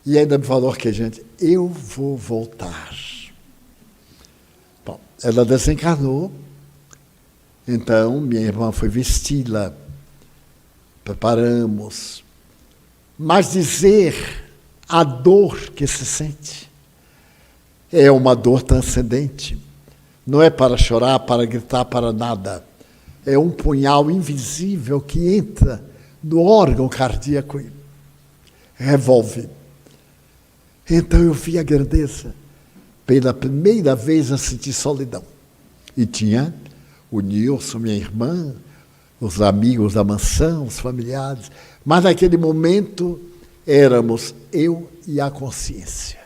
[SPEAKER 1] e ainda me falou que, gente, eu vou voltar. Bom, ela desencarnou, então minha irmã foi vesti-la preparamos. Mas dizer a dor que se sente é uma dor transcendente. Não é para chorar, para gritar, para nada. É um punhal invisível que entra no órgão cardíaco e revolve. Então eu vi a grandeza. Pela primeira vez eu senti solidão. E tinha o Nilson, minha irmã, os amigos da mansão, os familiares. Mas naquele momento éramos eu e a consciência.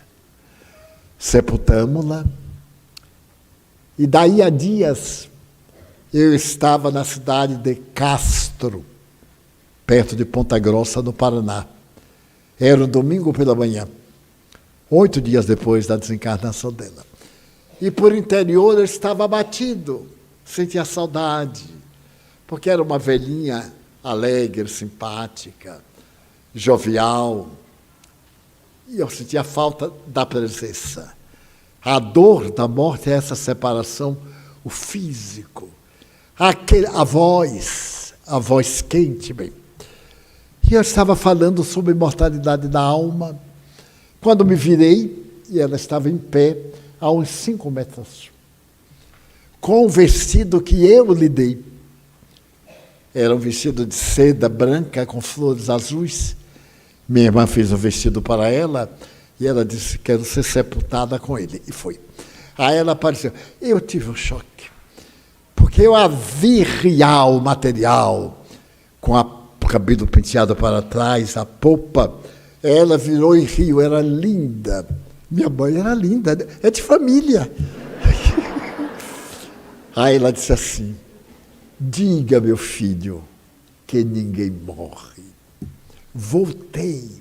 [SPEAKER 1] Sepultamos-la. E daí a dias eu estava na cidade de Castro, perto de Ponta Grossa, no Paraná. Era um domingo pela manhã, 8 dias depois da desencarnação dela. E por interior eu estava abatido, sentia saudade, porque era uma velhinha alegre, simpática, jovial, e eu sentia falta da presença. A dor da morte é essa separação, o físico, a voz quente, bem. E eu estava falando sobre a imortalidade da alma, quando me virei, e ela estava em pé, a uns 5 metros, com o vestido que eu lhe dei. Era um vestido de seda branca, com flores azuis. Minha irmã fez o vestido para ela, e ela disse: quero ser sepultada com ele. E foi. Aí ela apareceu. Eu tive um choque, porque eu a vi real, material, com o cabelo penteado para trás, a polpa. Ela virou e riu, era linda. Minha mãe era linda, é de família. Aí ela disse assim: diga, meu filho, que ninguém morre. Voltei,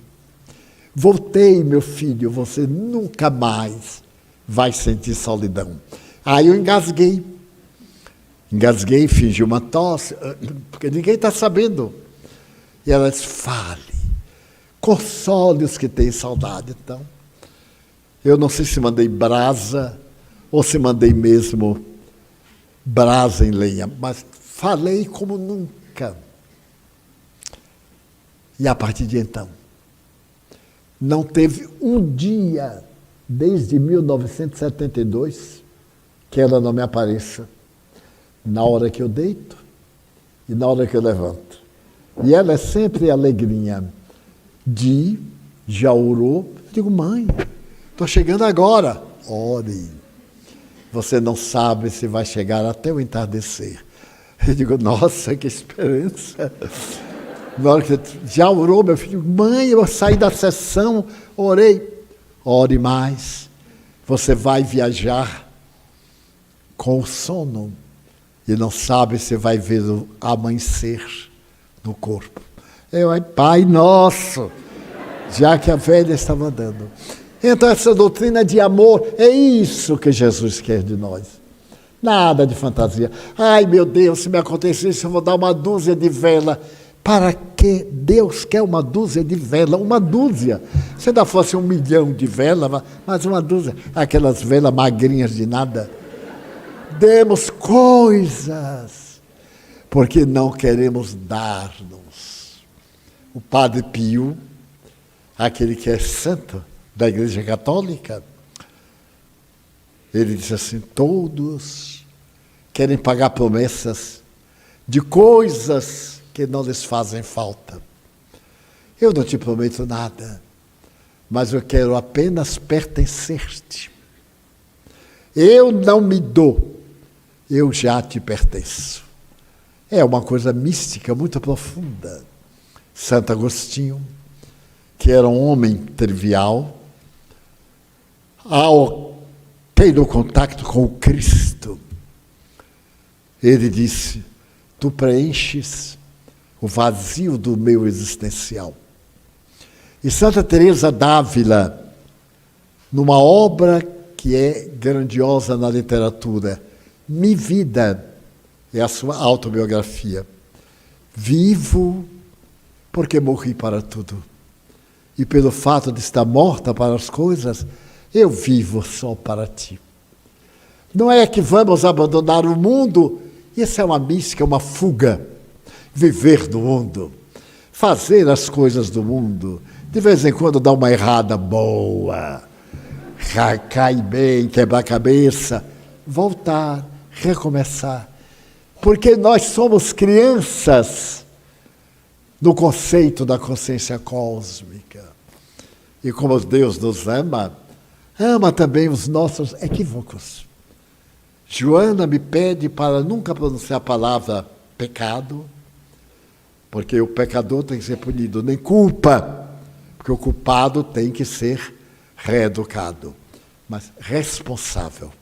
[SPEAKER 1] meu filho, você nunca mais vai sentir solidão. Aí eu engasguei, fingi uma tosse, porque ninguém está sabendo. E ela disse: fale, console os que têm saudade. Então, eu não sei se mandei brasa ou se mandei mesmo brasa em lenha, mas falei como nunca. E a partir de então, não teve um dia, desde 1972, que ela não me apareça, na hora que eu deito e na hora que eu levanto. E ela é sempre alegrinha. Já orou? Eu digo: mãe, estou chegando agora. Ore. Você não sabe se vai chegar até o entardecer. Eu digo: nossa, que esperança. Na hora que já orou, meu filho? Mãe, eu saí da sessão, orei. Ore mais. Você vai viajar com o sono e não sabe se vai ver o amanhecer no corpo. Eu: ai, Pai nosso, já que a velha estava andando. Então essa doutrina de amor, é isso que Jesus quer de nós. Nada de fantasia. Ai, meu Deus, se me acontecer isso, eu vou dar uma dúzia de vela. Para que Deus quer uma dúzia de vela? Uma dúzia. Se ainda fosse 1 milhão de velas, mas uma dúzia. Aquelas velas magrinhas de nada. Demos coisas, porque não queremos dar-nos. O Padre Pio, aquele que é santo da Igreja Católica, ele disse assim: todos querem pagar promessas de coisas que não lhes fazem falta. Eu não te prometo nada, mas eu quero apenas pertencer-te. Eu não me dou, eu já te pertenço. É uma coisa mística muito profunda. Santo Agostinho, que era um homem trivial, ao ter o contato com o Cristo, ele disse: tu preenches o vazio do meu existencial. E Santa Teresa d'Ávila, numa obra que é grandiosa na literatura, Mi Vida, é a sua autobiografia. Vivo porque morri para tudo. E pelo fato de estar morta para as coisas, eu vivo só para ti. Não é que vamos abandonar o mundo, isso é uma mística, uma fuga. Viver no mundo. fazer as coisas do mundo, de vez em quando dar uma errada boa, cai bem, quebrar a cabeça, voltar, recomeçar. Porque nós somos crianças no conceito da consciência cósmica. E como Deus nos ama, ama também os nossos equívocos. Joana me pede para nunca pronunciar a palavra pecado, porque o pecador tem que ser punido, nem culpa, porque o culpado tem que ser reeducado, mas responsável.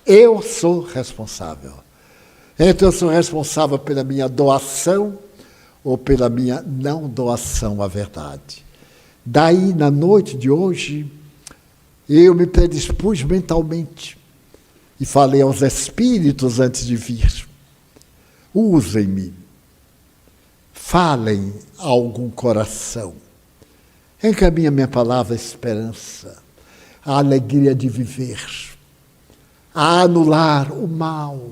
[SPEAKER 1] Eu sou responsável. Então eu sou responsável pela minha doação ou pela minha não doação à verdade. Daí, na noite de hoje, eu me predispus mentalmente e falei aos espíritos antes de vir: usem-me, falem a algum coração, encaminhe a minha palavra esperança, a alegria de viver, a anular o mal,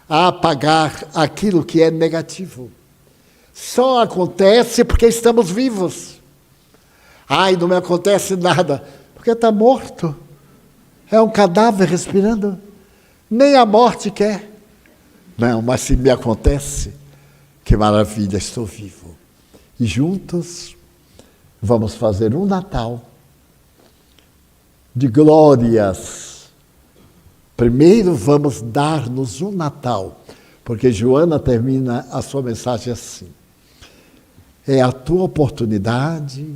[SPEAKER 1] a apagar aquilo que é negativo. Só acontece porque estamos vivos. Ai, não me acontece nada, porque está morto. É um cadáver respirando. Nem a morte quer. Não, mas se me acontece, que maravilha, estou vivo. E juntos vamos fazer um Natal de glórias. Primeiro vamos dar-nos um Natal, porque Joana termina a sua mensagem assim: é a tua oportunidade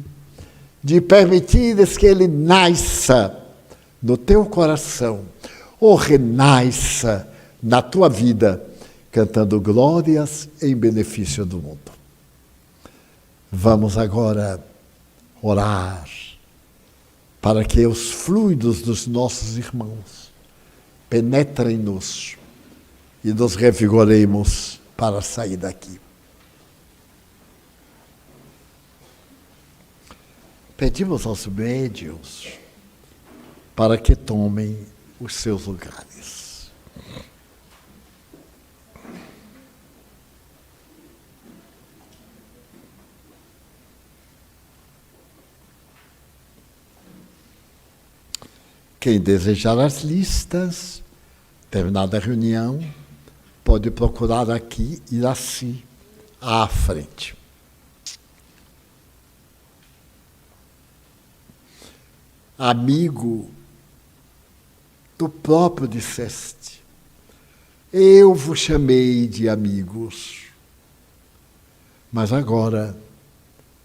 [SPEAKER 1] de permitires que ele nasça no teu coração, ou renasça na tua vida, cantando glórias em benefício do mundo. Vamos agora orar para que os fluidos dos nossos irmãos penetrem-nos e nos revigoremos para sair daqui. Pedimos aos médiuns para que tomem os seus lugares. Quem desejar as listas, terminada a reunião, pode procurar aqui e assim, à frente. Amigo, tu próprio disseste: eu vos chamei de amigos, mas agora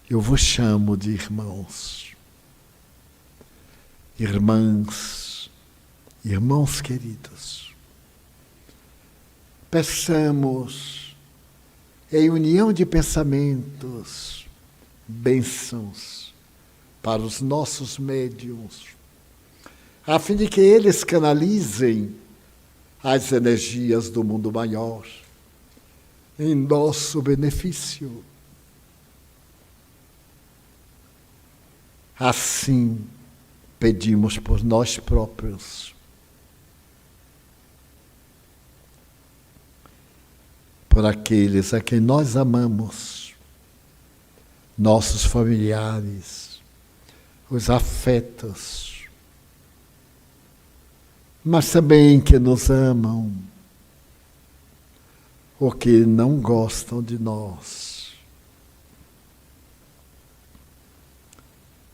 [SPEAKER 1] eu vos chamo de irmãos. Irmãs, irmãos queridos, peçamos em união de pensamentos, bênçãos para os nossos médiuns, a fim de que eles canalizem as energias do mundo maior em nosso benefício. Assim, pedimos por nós próprios, por aqueles a quem nós amamos, nossos familiares, os afetos, mas também que nos amam ou que não gostam de nós.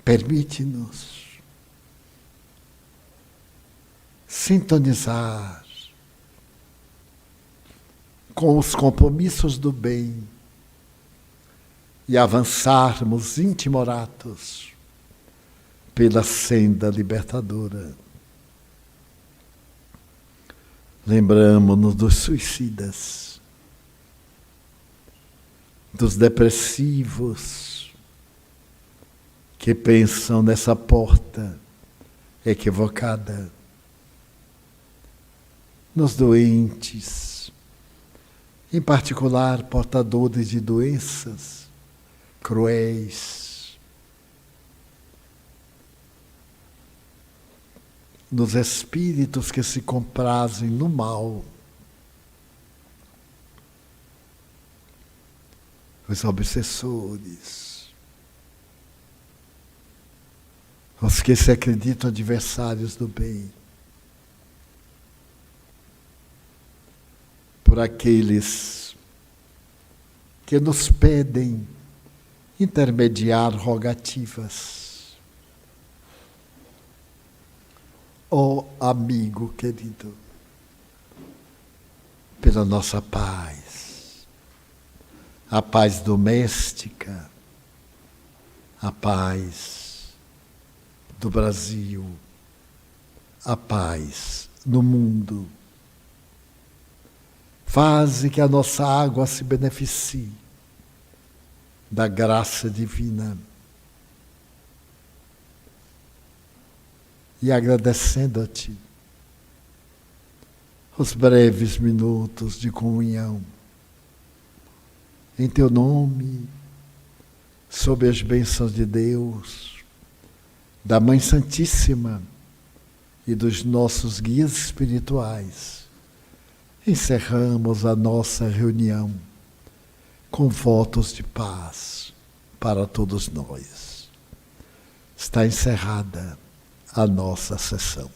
[SPEAKER 1] Permite-nos sintonizar com os compromissos do bem e avançarmos intimoratos pela senda libertadora. Lembramo-nos dos suicidas, dos depressivos que pensam nessa porta equivocada, nos doentes, em particular portadores de doenças cruéis, nos espíritos que se comprazem no mal. os obsessores, os que se acreditam adversários do bem, por aqueles que nos pedem intermediar rogativas. Ó amigo querido, pela nossa paz, a paz doméstica, a paz do Brasil, a paz no mundo. Faze que a nossa água se beneficie da graça divina. E agradecendo a Ti os breves minutos de comunhão, em Teu nome, sob as bênçãos de Deus, da Mãe Santíssima e dos nossos guias espirituais, encerramos a nossa reunião com votos de paz para todos nós. Está encerrada a nossa sessão.